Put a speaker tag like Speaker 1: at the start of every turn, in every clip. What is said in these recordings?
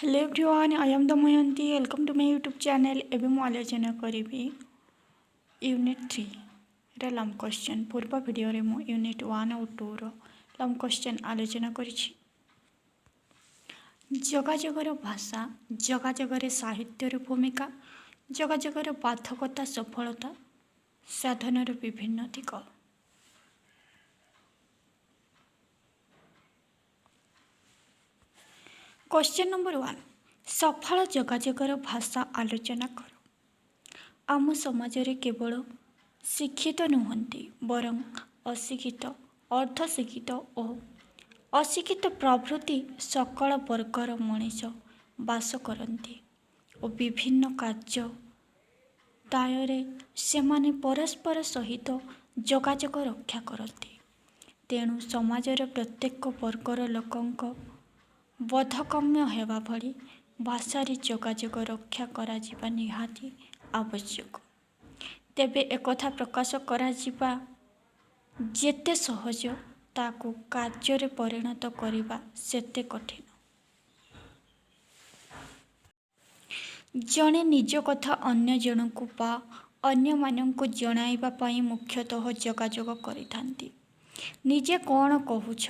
Speaker 1: Hello everyone, I am Damayanti. Welcome to my YouTube channel. ଏବେ ମୁଁ ଆଲୋଚନା କରିବି ୟୁନିଟ୍ 3 ଲମ୍ କ୍ୱେଶ୍ଚନ୍। ପୂର୍ବ ଭିଡ଼ିଓରେ ମୁଁ ୟୁନିଟ୍ 1 ଆଉ 2 ଲମ୍ କ୍ୱେଶ୍ଚନ୍ ଆଲୋଚନା କରିଛି। ଯୋଗାଯୋଗର ଭାଷା, ଯୋଗାଯୋଗରେ ସାହିତ୍ୟର ଭୂମିକା, ଯୋଗାଯୋଗର ବାଧକତା, ସଫଳତା ସାଧନର ବିଭିନ୍ନ ଦିଗ। क्वेश्चन नंबर 1, सफल जोगाजोगर भाषा आलोचना कर। आम समाज रे केवल शिक्षित नुहंती बरं अशिक्षित, अर्धशिक्षित और अशिक्षित प्रभृति सकल वर्गर मनीष बास करती और विभिन्न कार्य दायरे सेमाने परस्पर सहित जोगाजोग रक्षा करती। तेणु समाजर प्रत्येक वर्गर लोकंक बोधगम्य हेबा भली भाषारे जोगाजोग रक्षा करा जिबा निहाती आवश्यक। तेबे एकथा प्रकाश करा जिबा जेते सहज ताकू कार्य परिणत करिबा सेते कठिन। जणे निज कथा अन्य जनकू बा अन्य मानकू जणाइबा पई मुख्यतः जोगाजोग करिथांती। निजे कौन कहूछ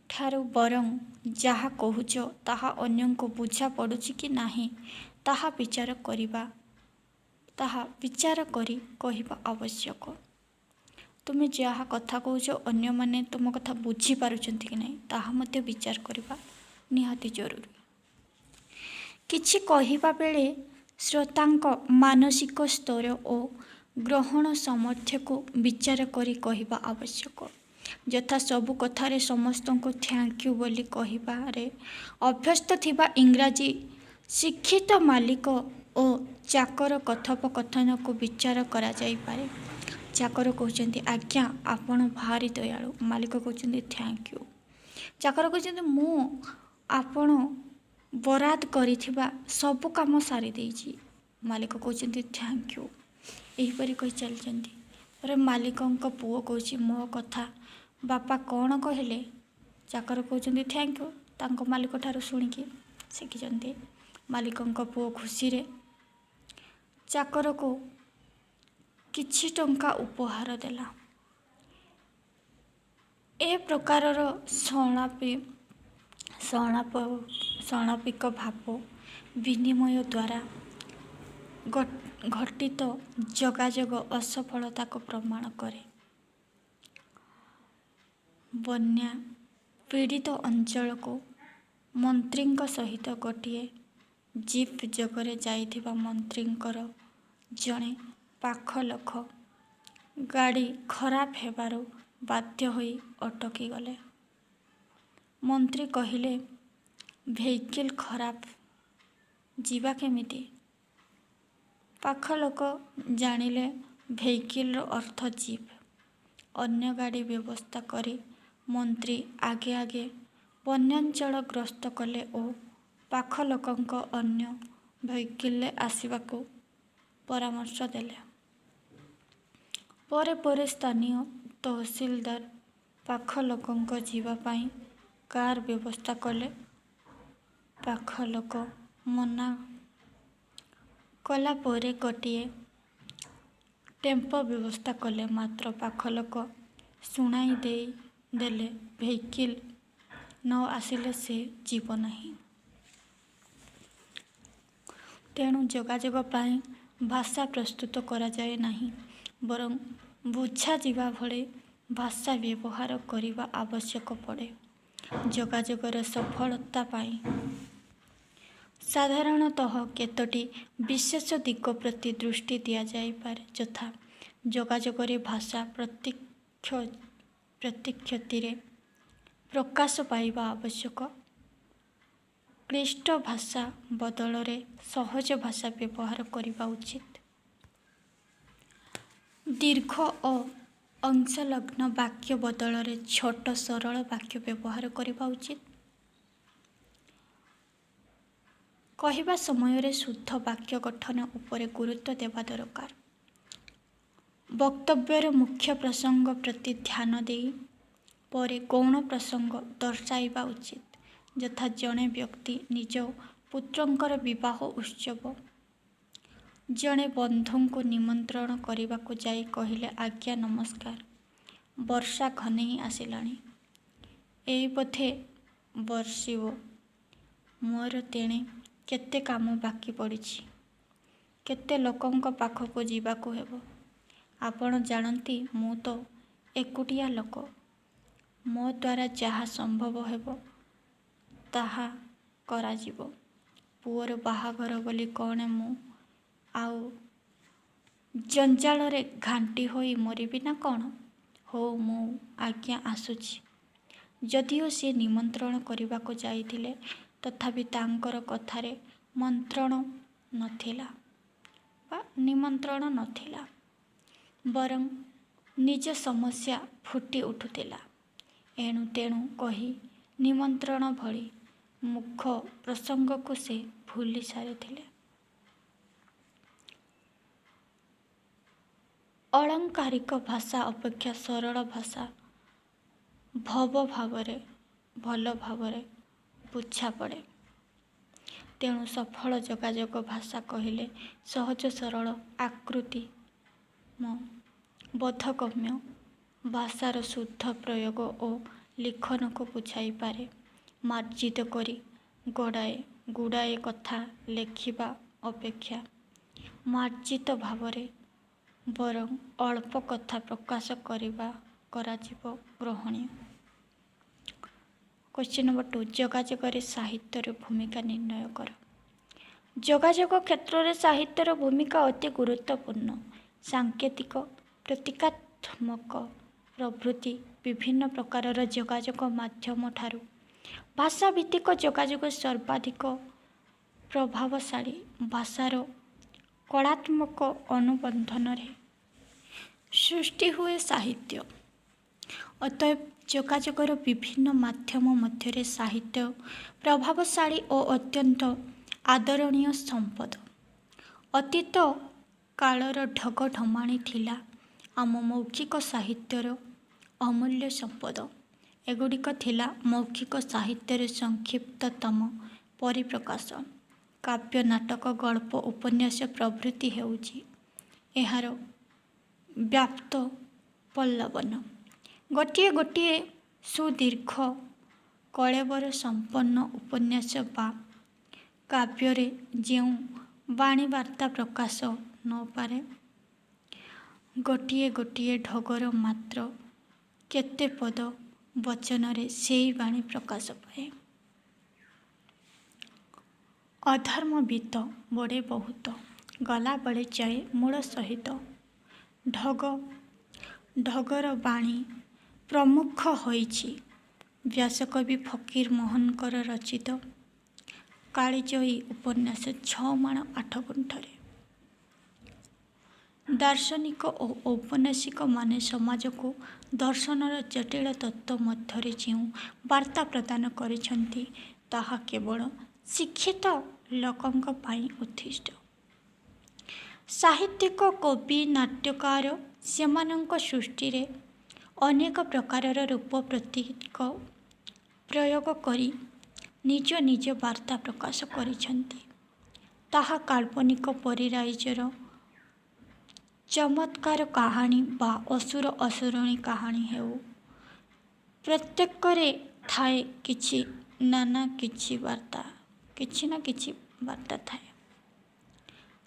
Speaker 1: ठारू बरं जहा कहूच ताहा अन्यंको बुझा पड़ुछि कि नाही ताहा विचार करी कहिबा आवश्यक। तुमे जहा कथा कहूच अन्य माने तुम कथा बुझी पारुछंती कि नाही ताहा मते विचार करिबा निहाती जरूरी। किछि कहिबा बेले श्रोतांक मानसिक स्तर और ग्रहण सामर्थ्य को विचार करी कहिबा आवश्यक। यथा सबु कथारे समस्त को थैंक यू बोली कहिबारे अभ्यस्त थिबा इंग्राजी शिक्षित मालिक और चाकर कथोपकथन को विचार करा जाई पारे। चाकर कहउचंती आज्ञा आपण भारी दयालु, मालिक कहउचंती थैंक यू। चाकर कहउचंती मु आपण बराद करिथिबा सब काम सारी देइछि, मालिक कहउचंती थैंक यू। एही परि कहि चलचंती। पर मालिकंक पुओ कहउछि मो कथा बापा कौन कहले, चाकर कहउचंती थैंक यू। तांको मालिक ठारू शुणिकी शिखिचंती। मालिकंक पुओ खुशी रे चाकर को किछि टंका उपहार देला। ए प्रकारर साणापिक भाव विनिमय द्वारा घटित जोगाजोग असफलता को प्रमाण करे। बन्या पीड़ित अंचल को मंत्री सहित गोटे जीप जगरे जाइथिबा मंत्रींकर जड़े पाख लोक गाड़ी खराब हेबारु बाध्य होई अटकी गले। मंत्री कहिले भेहिकल खराब जीवा केमिति। पाख लोक जानिले भेहिकल अर्थ जीप। अन्य गाड़ी व्यवस्था करी मंत्री आगे आगे वन्यांचल ग्रस्त कले और पाख लोकंक अन्य भेहिकल आसिबाकू परामर्श देले। परे परे स्थानीय तहसीलदार पाख लोकंक जीवा पाई कार व्यवस्था कले। पाख लोक मना कला परे गोटे टेम्पो व्यवस्था कले, मात्र पाख लोक शुणाई देले भेहिकल न आसिले से जीव नहीं। तेणु जोगाजोग पाई भाषा प्रस्तुत करा जाए नहीं, बरं बुझा जीवा भले भाषा व्यवहार करिबा आवश्यक पड़े। जोगाजोगर सफलता पाई साधारणतः केतोटी विशेष दिग प्रति दृष्टि दिया जाई पारे। यथा जोगाजोगरे भाषा प्रतिक्षतिरे प्रकाश पाइबा आवश्यक। क्लिष्ट भाषा बदल रे सहज भाषा व्यवहार करिबा उचित। दीर्घ और अंशलग्न वाक्य बदल रे छोट सरल वाक्य व्यवहार करिबा उचित। कहिबा समय रे शुद्ध वाक्य गठन उपरे गुरुत्व देवा दरकार। वक्तव्यर मुख्य प्रसंग प्रति ध्यान देई परे गौण प्रसंग दर्शाइबा उचित। ଯଥା ଜଣେ ବ୍ୟକ୍ତି ନିଜ ପୁତ୍ରଙ୍କର ବିବାହ ଉତ୍ସବ ଜଣେ ବନ୍ଧୁଙ୍କୁ ନିମନ୍ତ୍ରଣ କରିବାକୁ ଯାଇ କହିଲେ, ଆଜ୍ଞା ନମସ୍କାର, ବର୍ଷା ଘନେଇ ଆସିଲାଣି, ଏଇ ବୋଧେ ବର୍ଷିବ। ମୋର ତେଣେ କେତେ କାମ ବାକି ପଡ଼ିଛି, କେତେ ଲୋକଙ୍କ ପାଖକୁ ଯିବାକୁ ହେବ। ଆପଣ ଜାଣନ୍ତି ମୁଁ ତ ଏକୁଟିଆ ଲୋକ, ମୋ ଦ୍ୱାରା ଯାହା ସମ୍ଭବ ହେବ ତାହା କରାଯିବ। ପୁଅର ବାହାଘର ବୋଲି କଣ ମୁଁ ଆଉ ଜଞ୍ଜାଳରେ ଘାଣ୍ଟି ହୋଇ ମରିବି ନା କ'ଣ? ହଉ ମୁଁ ଆଜ୍ଞା ଆସୁଛି। ଯଦିଓ ସେ ନିମନ୍ତ୍ରଣ କରିବାକୁ ଯାଇଥିଲେ, ତଥାପି ତାଙ୍କର କଥାରେ ମନ୍ତ୍ରଣ ନଥିଲା ବା ନିମନ୍ତ୍ରଣ ନଥିଲା, ବରଂ ନିଜ ସମସ୍ୟା ଫୁଟି ଉଠୁଥିଲା। ଏଣୁ ତେଣୁ କହି ନିମନ୍ତ୍ରଣ ଭଳି ମୁଖ୍ୟ ପ୍ରସଙ୍ଗକୁ ସେ ଭୁଲି ସାରିଥିଲେ। ଅଳଙ୍କାରିକ ଭାଷା ଅପେକ୍ଷା ସରଳ ଭାଷା ଭଲ ଭାବରେ ବୁଝା ପଡ଼େ। ତେଣୁ ସଫଳ ଯୋଗାଯୋଗ ଭାଷା କହିଲେ ସହଜ ସରଳ ବୋଧଗମ୍ୟ ଭାଷାର ଶୁଦ୍ଧ ପ୍ରୟୋଗ ଓ ଲିଖନକୁ ବୁଝାଇପାରେ। ମାର୍ଜିତ କରି ଗୁଡ଼ାଏ କଥା ଲେଖିବା ଅପେକ୍ଷା ମାର୍ଜିତ ଭାବରେ ବରଂ ଅଳ୍ପ କଥା ପ୍ରକାଶ କରାଯିବ ଗ୍ରହଣୀୟ। କ୍ୱେଶ୍ଚିନ୍ ନମ୍ବର 2, ଯୋଗାଯୋଗରେ ସାହିତ୍ୟର ଭୂମିକା ନିର୍ଣ୍ଣୟ କର। ଯୋଗାଯୋଗ କ୍ଷେତ୍ରରେ ସାହିତ୍ୟର ଭୂମିକା ଅତି ଗୁରୁତ୍ୱପୂର୍ଣ୍ଣ। ସାଙ୍କେତିକ, ପ୍ରତୀକାତ୍ମକ ପ୍ରଭୃତି ବିଭିନ୍ନ ପ୍ରକାରର ଯୋଗାଯୋଗ ମାଧ୍ୟମ ଠାରୁ ଭାଷାଭିତ୍ତିକ ଯୋଗାଯୋଗ ସର୍ବାଧିକ ପ୍ରଭାବଶାଳୀ। ଭାଷାର କଳାତ୍ମକ ଅନୁବନ୍ଧନରେ ସୃଷ୍ଟି ହୁଏ ସାହିତ୍ୟ। ଅତଏବ ଯୋଗାଯୋଗର ବିଭିନ୍ନ ମାଧ୍ୟମ ମଧ୍ୟରେ ସାହିତ୍ୟ ପ୍ରଭାବଶାଳୀ ଓ ଅତ୍ୟନ୍ତ ଆଦରଣୀୟ ସମ୍ପଦ। ଅତୀତ କାଳର ଢଗଢମାଣି ଥିଲା ଆମ ମୌଖିକ ସାହିତ୍ୟର ଅମୂଲ୍ୟ ସମ୍ପଦ। ଏଗୁଡ଼ିକ ଥିଲା ମୌଖିକ ସାହିତ୍ୟର ସଂକ୍ଷିପ୍ତତମ ପରିପ୍ରକାଶ। କାବ୍ୟ, ନାଟକ, ଗଳ୍ପ, ଉପନ୍ୟାସ ପ୍ରଭୃତି ହେଉଛି ଏହାର ବ୍ୟାପ୍ତ ପଲ୍ଲବନ। ଗୋଟିଏ ଗୋଟିଏ ସୁଦୀର୍ଘ କଳେବର ସମ୍ପନ୍ନ ଉପନ୍ୟାସ ବା କାବ୍ୟରେ ଯେଉଁ ବାଣୀବାର୍ତ୍ତା ପ୍ରକାଶ ନ ପାରେ, ଗୋଟିଏ ଗୋଟିଏ ଢଗର ମାତ୍ର କେତେ ପଦ ବଚନରେ ସେହି ବାଣୀ ପ୍ରକାଶ ପାଏ। ଅଧର୍ମବିତ ବଡ଼େ ବହୁତ, ଗଲାବେଳେ ଯାଏ ମୂଳ ସହିତ। ଢଗର ବାଣୀ ପ୍ରମୁଖ ହୋଇଛି ବ୍ୟାସକବି ଫକୀର ମୋହନଙ୍କର ରଚିତ କାଳିଜୟୀ ଉପନ୍ୟାସ 6 ମାଣ 8 ଗୁଣ୍ଠରେ। ଦାର୍ଶନିକ ଓ ଔପନ୍ୟାସିକମାନେ ସମାଜକୁ ଦର୍ଶନର ଜଟିଳ ତତ୍ତ୍ୱ ମଧ୍ୟରେ ଯେଉଁ ବାର୍ତ୍ତା ପ୍ରଦାନ କରିଛନ୍ତି, ତାହା କେବଳ ଶିକ୍ଷିତ ଲୋକଙ୍କ ପାଇଁ ଉଦ୍ଦିଷ୍ଟ। ସାହିତ୍ୟିକ, କବି, ନାଟ୍ୟକାର ସେମାନଙ୍କ ସୃଷ୍ଟିରେ ଅନେକ ପ୍ରକାରର ରୂପ ପ୍ରତୀକ ପ୍ରୟୋଗ କରି ନିଜ ନିଜ ବାର୍ତ୍ତା ପ୍ରକାଶ କରିଛନ୍ତି। ତାହା କାଳ୍ପନିକ ପରୀରାଇଜର ଚମତ୍କାର କାହାଣୀ ବା ଅସୁର ଅସୁରୁଣୀ କାହାଣୀ ହେଉ, ପ୍ରତ୍ୟେକରେ ଥାଏ କିଛି ନା କିଛି ବାର୍ତ୍ତା ଥାଏ।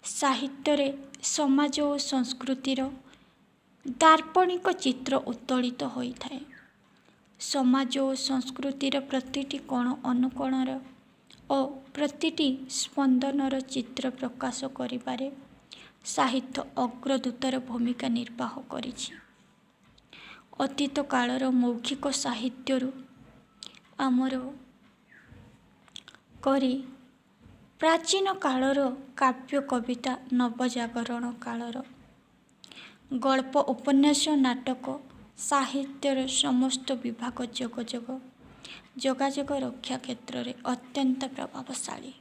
Speaker 1: ସାହିତ୍ୟରେ ସମାଜ ଓ ସଂସ୍କୃତିର ଦାର୍ପଣିକ ଚିତ୍ର ଉତ୍ତୋଳିତ ହୋଇଥାଏ। ସମାଜ ଓ ସଂସ୍କୃତିର ପ୍ରତିଟି କୋଣ ଅନୁକୋଣର ଓ ପ୍ରତିଟି ସ୍ପନ୍ଦନର ଚିତ୍ର ପ୍ରକାଶ କରିବାରେ ସାହିତ୍ୟ ଅଗ୍ରଦୂତର ଭୂମିକା ନିର୍ବାହ କରିଛି। ଅତୀତ କାଳର ମୌଖିକ ସାହିତ୍ୟରୁ ଆରମ୍ଭ କରି ପ୍ରାଚୀନ କାଳର କାବ୍ୟ, କବିତା, ନବଜାଗରଣ କାଳର ଗଳ୍ପ, ଉପନ୍ୟାସ, ନାଟକ ସାହିତ୍ୟର ସମସ୍ତ ବିଭାଗ ଯୋଗାଯୋଗ ରକ୍ଷା କ୍ଷେତ୍ରରେ ଅତ୍ୟନ୍ତ ପ୍ରଭାବଶାଳୀ।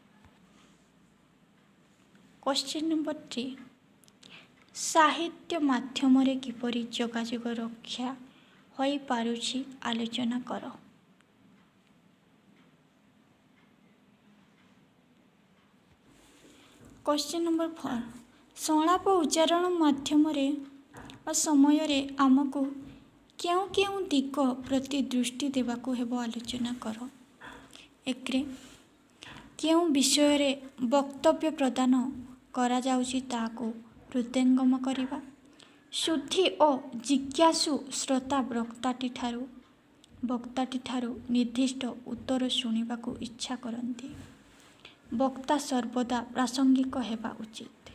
Speaker 1: କ୍ୱେଶ୍ଚିନ୍ ନମ୍ବର 3, ସାହିତ୍ୟ ମାଧ୍ୟମରେ କିପରି ଯୋଗାଯୋଗ ରକ୍ଷା ହୋଇପାରୁଛି ଆଲୋଚନା କର। क्वेश्चन नंबर 4 संलाप उच्चारण माध्यम समय आमको क्यों क्यों दिग प्रति दृष्टि देवाको हेबो आलोचना कर। एकरे क्यों विषय रे वक्तव्य प्रदान करा जाउची ताको हृदयंगम करिबा। शुद्धि और जिज्ञासु श्रोता वक्ताटी ठारू निर्दिष्ट उत्तर शुणिबाकू इच्छा करती। वक्ता सर्वदा प्रासंगिक हेबा उचित।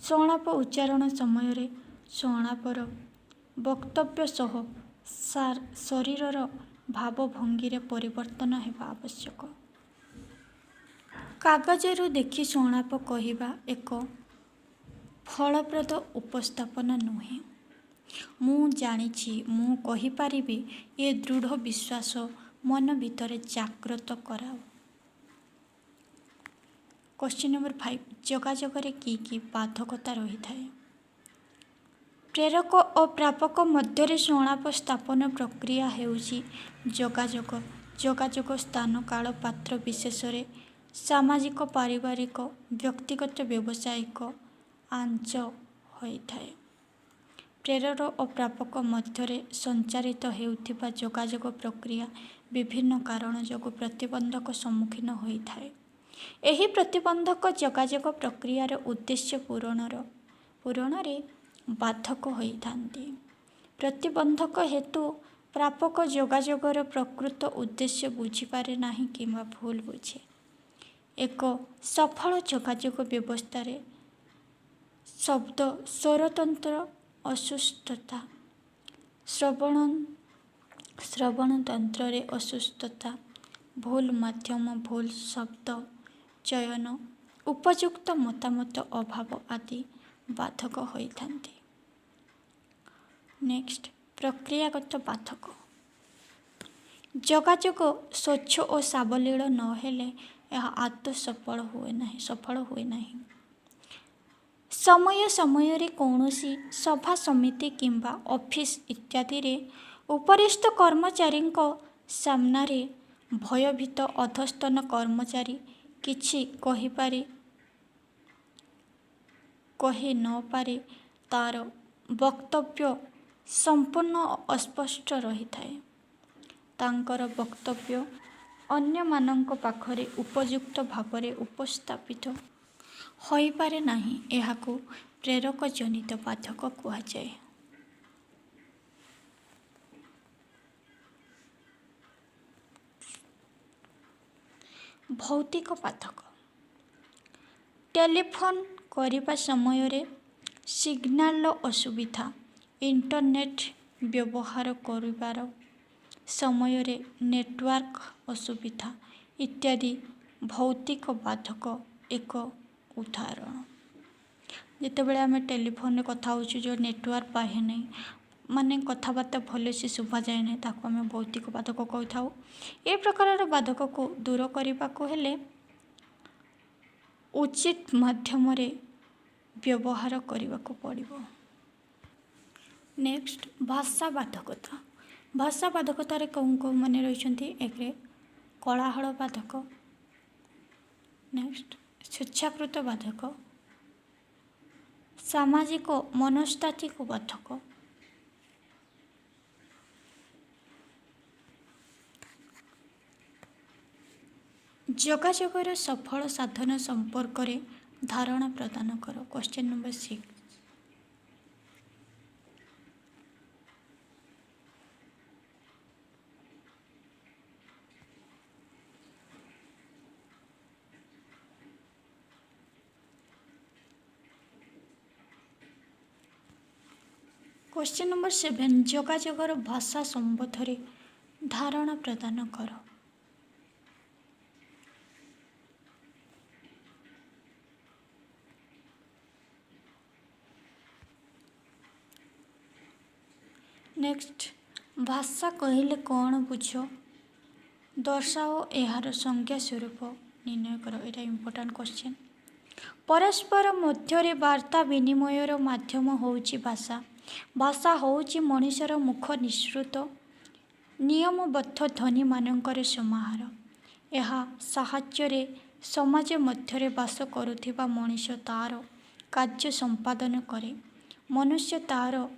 Speaker 1: संलाप उच्चारण समय संलापर वक्तव्य सह शरीरर भावभंगी परिवर्तन हेबा आवश्यक। कागजरू देखि संलाप कहिबा एक फलप्रद उपस्थापना नुहे। मु जानिछि मु कहिपारिबि ए दृढ़ विश्वास मन भितर जागृत कराओ। क्वेश्चन नंबर 5 जोगाजोगरे की बाधकता रही थाए। प्रेरक और प्रापक मध्य संलाप स्थापन प्रक्रिया हेउची जोगाजोग। जोगाजोग स्थान काल पात्र विशेष सामाजिक पारिवारिक व्यक्तिगत व्यावसायिक आंच होता है। प्रेरक और प्रापक मध्य संचारित हेउथिबा जोगाजोग प्रक्रिया विभिन्न कारण जोगु प्रतिबंधक सम्मुखीन होता है। एही प्रतिबंधक जोगाजोग प्रक्रियार उद्देश्य पूरण बाधक होइथांती। प्रतिबंधक हेतु प्रापक जोगाजोगर प्रकृत उद्देश्य बुझीपारे नाही किंबा भूल बुझे। एक सफल जोगाजोग व्यवस्था शब्द स्वरतंत्र असुस्थता श्रवण तंत्र रे असुस्थता भूल माध्यम भूल शब्द चयन उपयुक्त मतामत अभाव आदि बाधक होइथांती। नेक्स्ट प्रक्रियागत बाधक। जोगाजोग स्वच्छ और सावलील न हेले यह आदौ सफल हुए नहीं। समय समय रे कौनसी सभा समिति किंबा ऑफिस इत्यादि रे उपरिस्थ कर्मचारी सामनारे भयभीत अधस्तन कर्मचारी किछि कहि न पारे तार वक्तव्य संपूर्ण अस्पष्ट रही थाए। तांकर वक्तव्य अन्य मानंक पाखरे उपयुक्त भावरे उपस्थापित होई पारे नाही। एहाकू प्रेरक जनित बाधक कुहा जाए। भौतिक बाधक। टेलीफोन करिबा समय रे सिग्नल असुविधा इंटरनेट व्यवहार करिबार समय रे नेटवर्क असुविधा इत्यादि भौतिक बाधक एक उदाहरण। जितेबाला आम टेलीफोन कथा होचु जो नेटवर्क पाए नहीं माने कथबार्ता भले से शुभा जाए नहीं ताको आम भौतिक बाधक कही था। ए प्रकार बाधक को दूर करने को हेले उचित माध्यम व्यवहार करने को पड़िबो। नेक्स्ट भाषा बाधकता। भाषा बाधकतार कौन कौन मैंने रही एक कलाहल बाधक। नेक्स्ट स्वेच्छाकृत बाधक सामाजिक मनस्तात्विक बाधक जोगाजोगर सफल साधन संपर्क रे धारणा प्रदान कर। क्वेश्चन नंबर 6 क्वेश्चन नंबर 7 जोगाजोगर भाषा संबंध रे धारणा प्रदान कर। नेक्स्ट भाषा कहले कौन बुझ दर्शाओ यार संज्ञा स्वरूप निर्णय कर। यहाँ इम्पोर्टाट क्वेश्चन। परस्पर मध्य वार्ता विनिमयर माध्यम होउची भाषा। भाषा होउची मनुष्यर मुख निःसृत नियमबद्ध ध्वनि मानकर समाहार। यह साहाय्य समाज मध्य बास करुथिबा मनीष तार कार्य संपादन करे। मनुष्य तार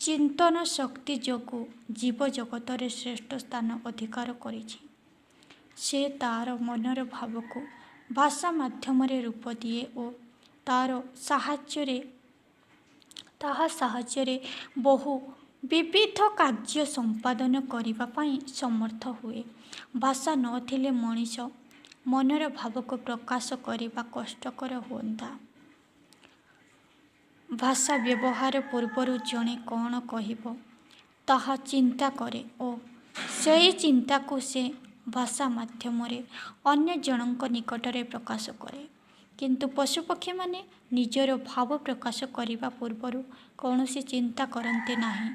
Speaker 1: चिंतन शक्ति जोगु जीव जगत रे श्रेष्ठ स्थान अधिकार करिछि। से तार मनर भाव को भाषा माध्यम रे रूप दिए और तार साहाय्य बहु विविध कार्य संपादन करिबा पई समर्थ हुए। भाषा नथिले मनीष मनर भाव को प्रकाश करिबा कष्टकर होता। भाषा व्यवहार पूर्वर जड़े कौन कहिबो ताहा चिंता करे और सही चिंता को से भाषा माध्यम रे अन्य जनक निकट रे प्रकाश करे। किंतु पशुपक्षी माने निजर भाव प्रकाश करिबा पूर्वर कौनसी चिंता करते नाही।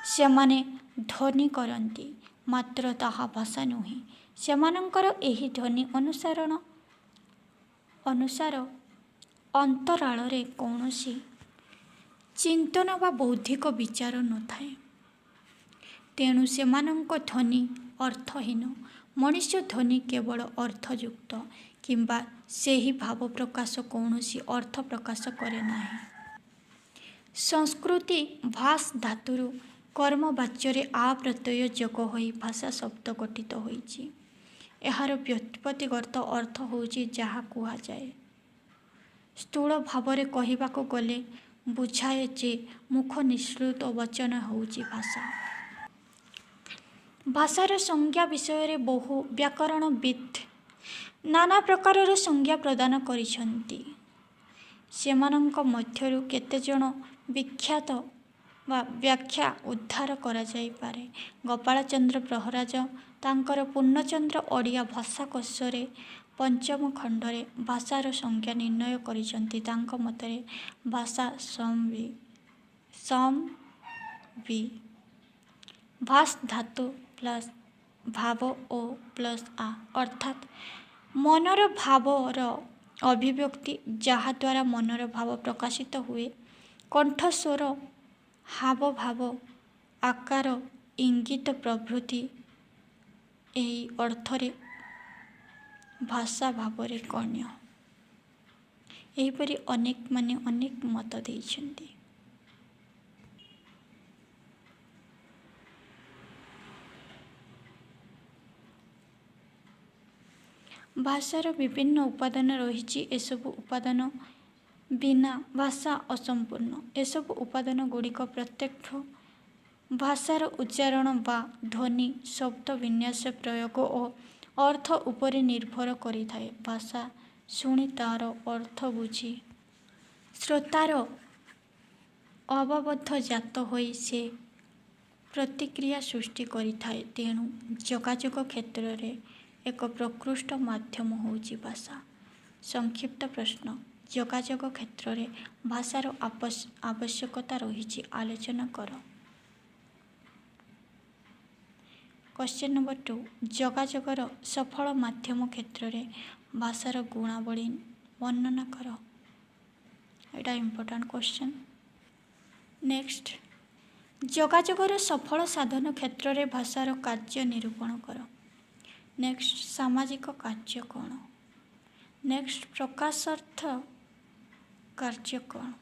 Speaker 1: सेमाने ध्वनि करती मात्र ताहा भाषा नुहे। सेमानंकर एही ध्वनि अनुसार अंतराल रे कौनसी चिंतन बा बौद्धिक विचार न थाए। तेणु सेमानंक ध्वनि अर्थहीन। मनुष्य ध्वनि केवल अर्थयुक्त किंबा सेही भाव प्रकाश कौनसी अर्थ प्रकाश करे नाही। संस्कृति भाष धातुरु कर्मवाच्य आ प्रत्यय जोग होई भाषा शब्द गठित होईछि। एहार व्युत्पत्तिगत अर्थ होउछि जहा कुहा जाए। स्थूल भाव रे कहिबाको गले बुझाए जे मुख निश्रुत वचन होउछि भाषा। भाषार संज्ञा विषय रे बहु व्याकरणविद नाना प्रकार संज्ञा प्रदान करिसंती। सेमानंक मध्यरु केतेजण विख्यात व्याख्या उद्धार करा जाई पारे। गोपाल चंद्र प्रहराज तांकर पूर्णचंद्र ओडिया भाषा कोशरे पंचम खंडरे भाषार संज्ञा निर्णय करिसंती। तांक मतरे भाषा समवि भाष धातु प्लस भाव ओ प्लस आ अर्थात मनर भावर अभिव्यक्ति जहा द्वारा मनर भाव प्रकाशित हुए। कंठस्वर हाव भाव आकार इंगित प्रभृति एही अर्थरे भाषा भावरे गण्य। एहीपरि अनेक माने अनेक मत देइछन्ति। भाषार विभिन्न उपादान रही। एसबु उपादान बिना भाषा असंपूर्ण। एसबु उपादान गुड़िक प्रत्यक्ष भाषार उच्चारण बा ध्वनि शब्द विन्यास प्रयोग और अर्थ उपरे निर्भर करि थाए। भाषा शुणी तार अर्थ बुझी श्रोतार अवबद्ध जात होई से प्रतिक्रिया सृष्टि करि थाए। तेणु जोगाजोग क्षेत्र रे एक प्रकृष्ट माध्यम होउछि भाषा। संक्षिप्त प्रश्न जोगाजोग क्षेत्र रे भाषार आवश्यकता रही आलोचना कर। क्वेश्चन नंबर 2 जोगाजोगर सफल माध्यम क्षेत्र रे भाषार गुणावली वर्णना कर। एटा इम्पोर्टेंट क्वेश्चन। नेक्स्ट जोगाजोगर सफल साधन क्षेत्र रे भाषार कार्य निरूपण कर। नेक्स्ट सामाजिक कार्य कौन। नेक्स्ट प्रकाशार्थ कार्य कौन।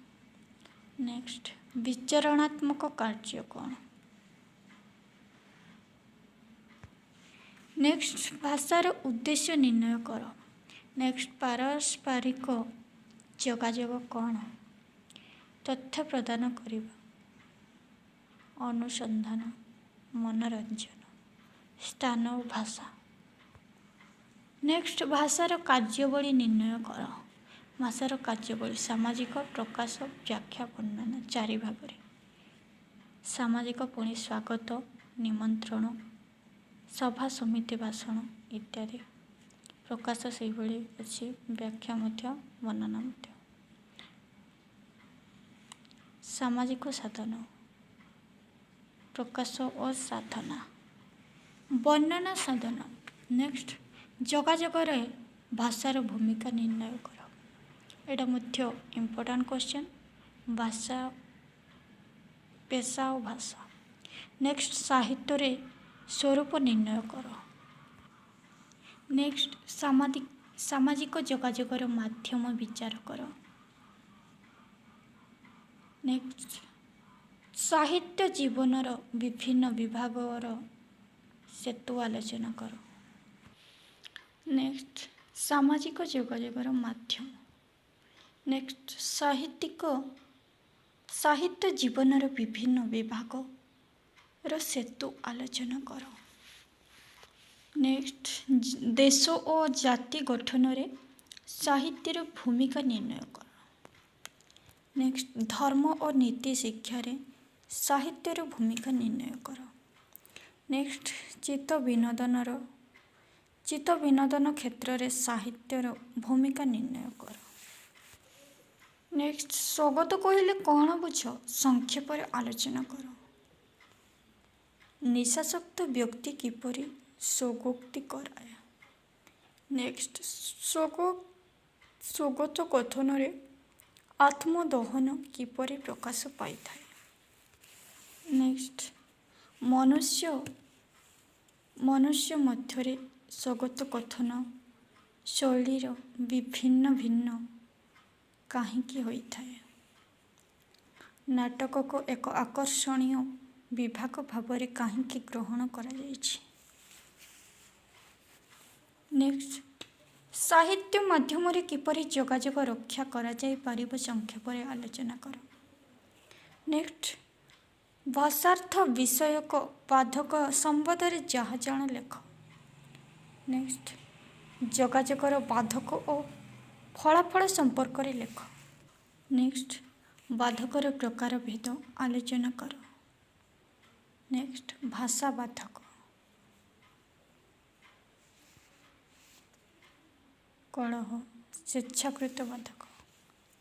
Speaker 1: नेक्स्ट विचरणात्मक कार्य कौन। नेक्स्ट भाषार उद्देश्य निर्णय कर। नेक्स्ट पारस्परिक जोगाजोग कौन। तथ्य प्रदान करिबा अनुसंधान मनोरंजन स्थान और भाषा। नेक्स्ट भाषार कार्यावली निर्णय कर। भाषार कार्यावली सामाजिक प्रकाश व्याख्या वर्णना 4 भाग। सामाजिक पुणी स्वागत निमंत्रण सभा समिति भाषण इत्यादि। प्रकाश से अच्छी व्याख्या वर्णना। सामाजिक साधन प्रकाश और साधना वर्णना साधन। नेक्स्ट जोगाजोगर भाषार भूमिका निर्णय कर। एटा मुख्य इम्पोर्टेंट क्वेश्चन। भाषा पेशा और भाषा। नेक्स्ट साहित्य रे स्वरूप निर्णय कर। नेक्स्ट सामाजिक जोगाजोगर माध्यम विचार कर। नेक्स्ट साहित्य जीवनर विभिन्न विभागर सेतु आलोचना कर। नेक्स्ट सामाजिक जोगाजोगर माध्यम। नेक्स्ट साहित्य जीवनर विभिन्न विभागर सेतु आलोचना कर। नेक्स्ट देश और जाति गठन रे साहित्यर भूमिका निर्णय कर। नेक्स्ट धर्म और नीति शिक्षा रे साहित्यर भूमिका निर्णय कर। नेक्स्ट चित्त विनोदन क्षेत्र रे साहित्यर भूमिका निर्णय कर। नेक्स्ट स्वगत कहले कौन बुझ संक्षेप आलोचना कर। निशाशक्त व्यक्ति किपरि स्वगोक्ति कराए। नेक्स्ट स्वगत कथन रे आत्मदहन किपरि प्रकाश पाई थाए। नेक्स्ट मनुष्य मध्य स्वगत कथन शैलीर विभिन्न भिन्न कहीं होइथाए। नाटक को एक आकर्षणीय विभाग भाव में कहीं ग्रहण करा जाइछि। नेक्स्ट साहित्य माध्यम रे किपरि जोगाजोग रक्षा करा जाय पारिबो संक्षेप रे आलोचना कर। नेक्स्ट भाषार्थ विषयक बाधक संबंध रे जहाँ जान लेख। नेक्स्ट जोगाजोगर बाधक और फलाफल संपर्क रे लेख। नेक्स्ट बाधकर प्रकार भेद आलोचना कर। नेक्स्ट भाषा बाधक। कलह स्वेच्छाकृत बाधक।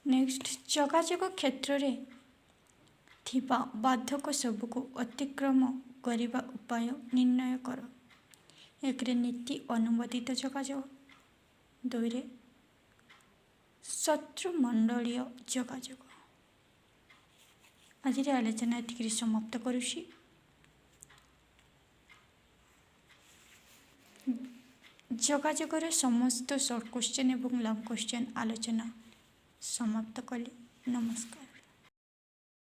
Speaker 1: नेक्स्ट जोगाजोग क्षेत्र रे थिबा बाधक सबको अतिक्रम करिबा उपाय निर्णय कर। एक रे नीति अनुमोदित जोगाजोग। 2 रे शत्रुमंडलीय जोगाजोग। आज आलोचना एतिक समाप्त करुछि। जोगाजोगर समस्त शॉर्ट क्वेश्चन एवं लॉन्ग क्वेश्चन आलोचना समाप्त कली। नमस्कार।